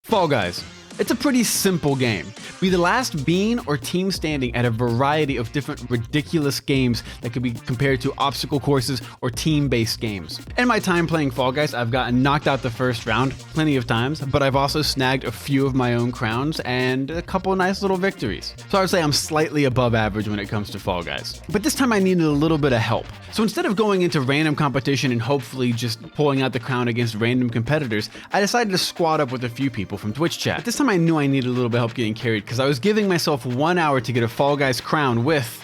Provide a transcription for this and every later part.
Fall Guys. It's a pretty simple game. Be the last bean or team standing at a variety of different ridiculous games that could be compared to obstacle courses or team-based games. In my time playing Fall Guys, I've gotten knocked out the first round plenty of times, but I've also snagged a few of my own crowns and a couple of nice little victories. So I would say I'm slightly above average when it comes to Fall Guys. But this time I needed a little bit of help. So instead of going into random competition and hopefully just pulling out the crown against random competitors, I decided to squad up with a few people from Twitch chat. But this time I knew I needed a little bit of help getting carried because I was giving myself 1 hour to get a Fall Guys crown with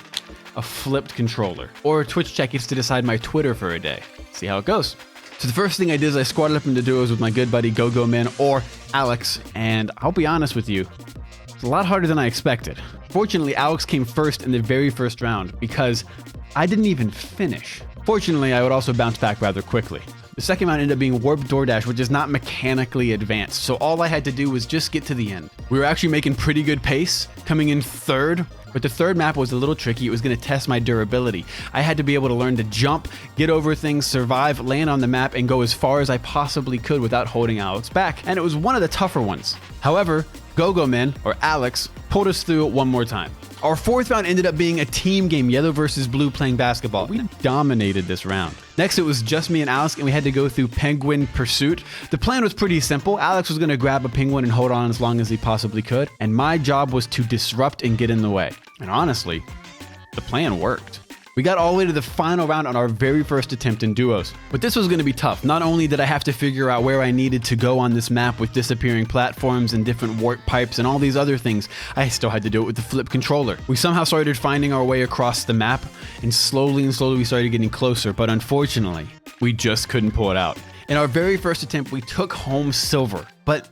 a flipped controller. Or Twitch chat gets to decide my Twitter for a day. See how it goes. So the first thing I did is I squatted up into duos with my good buddy GoGoMan or Alex, and I'll be honest with you, it's a lot harder than I expected. Fortunately, Alex came first in the very first round because I didn't even finish. Fortunately, I would also bounce back rather quickly. The second round ended up being Warp DoorDash, which is not mechanically advanced, so all I had to do was just get to the end. We were actually making pretty good pace, coming in third, but the third map was a little tricky. It was going to test my durability. I had to be able to learn to jump, get over things, survive, land on the map, and go as far as I possibly could without holding Alex back, and it was one of the tougher ones. However, GoGoMan, or Alex, pulled us through it one more time. Our fourth round ended up being a team game, yellow versus blue playing basketball. We dominated this round. Next, it was just me and Alex, and we had to go through PEGWIN Pursuit. The plan was pretty simple. Alex was going to grab a penguin and hold on as long as he possibly could, and my job was to disrupt and get in the way. And honestly, the plan worked. We got all the way to the final round on our very first attempt in duos. But this was going to be tough. Not only did I have to figure out where I needed to go on this map with disappearing platforms and different warp pipes and all these other things, I still had to do it with the flip controller. We somehow started finding our way across the map, and slowly we started getting closer, but unfortunately, we just couldn't pull it out. In our very first attempt, we took home silver, but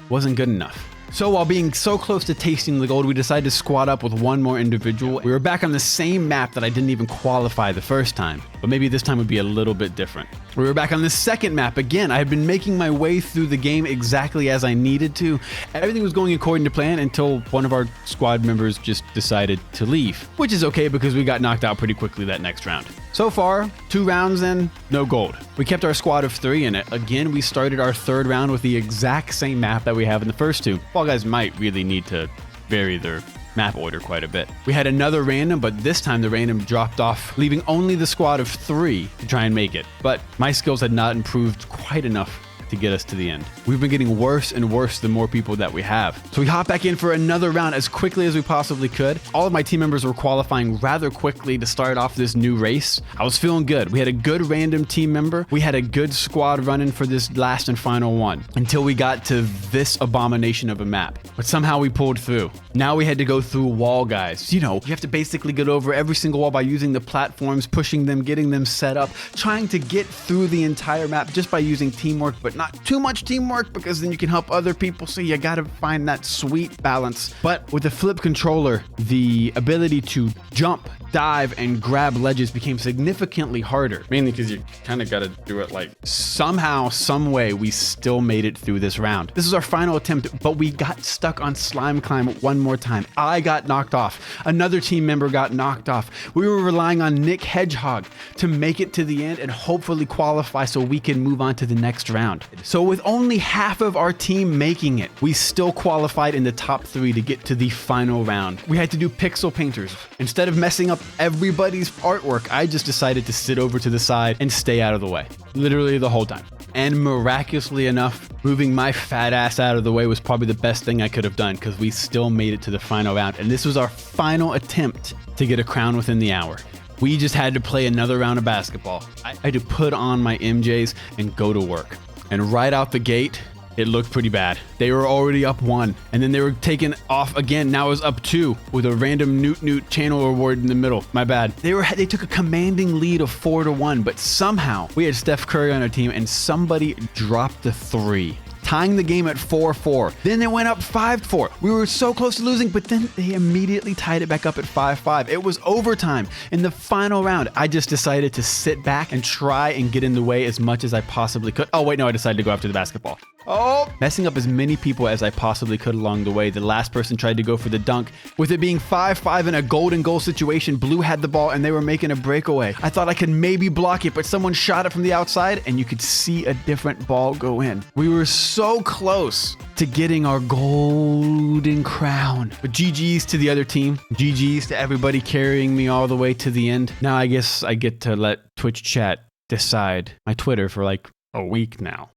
wasn't good enough. So while being so close to tasting the gold, we decided to squad up with one more individual. We were back on the same map that I didn't even qualify the first time, but maybe this time would be a little bit different. We were back on the second map again. I had been making my way through the game exactly as I needed to. Everything was going according to plan until one of our squad members just decided to leave, which is okay because we got knocked out pretty quickly that next round. So far, 2 rounds in, no gold. We kept our squad of 3 in it. Again, we started our third round with the exact same map that we have in the first 2. Fall Guys might really need to vary their map order quite a bit. We had another random, but this time the random dropped off, leaving only the squad of 3 to try and make it. But my skills had not improved quite enough to get us to the end. We've been getting worse and worse the more people that we have. So we hopped back in for another round as quickly as we possibly could. All of my team members were qualifying rather quickly to start off this new race. I was feeling good. We had a good random team member. We had a good squad running for this last and final one until we got to this abomination of a map. But somehow we pulled through. Now we had to go through wall guys. You know, you have to basically get over every single wall by using the platforms, pushing them, getting them set up, trying to get through the entire map just by using teamwork, but not too much teamwork because then you can help other people. So you gotta find that sweet balance. But with the flip controller, the ability to jump, dive, and grab ledges became significantly harder. Mainly because you kind of gotta do it like somehow, some way, we still made it through this round. This is our final attempt, but we got stuck on slime climb one more time. I got knocked off. Another team member got knocked off. We were relying on Nick Hedgehog to make it to the end and hopefully qualify so we can move on to the next round. So with only half of our team making it, we still qualified in the top 3 to get to the final round. We had to do pixel painters. Instead of messing up everybody's artwork, I just decided to sit over to the side and stay out of the way. Literally the whole time. And miraculously enough, moving my fat ass out of the way was probably the best thing I could have done because we still made it to the final round. And this was our final attempt to get a crown within the hour. We just had to play another round of basketball. I had to put on my MJs and go to work. And right out the gate, it looked pretty bad. They were already up 1, and then they were taken off again. Now it was up 2 with a random Newt channel reward in the middle. My bad. They took a commanding lead of 4-1, but somehow we had Steph Curry on our team, and somebody dropped the 3. Tying the game at 4-4. Then they went up 5-4. We were so close to losing, but then they immediately tied it back up at 5-5. It was overtime. In the final round, I just decided to sit back and try and get in the way as much as I possibly could. Oh, wait, no, I decided to go after the basketball. Oh, messing up as many people as I possibly could along the way. The last person tried to go for the dunk. With it being 5-5 in a golden goal situation, Blue had the ball and they were making a breakaway. I thought I could maybe block it, but someone shot it from the outside and you could see a different ball go in. We were so close to getting our golden crown. But GG's to the other team. GG's to everybody carrying me all the way to the end. Now I guess I get to let Twitch chat decide my Twitter for like a week now.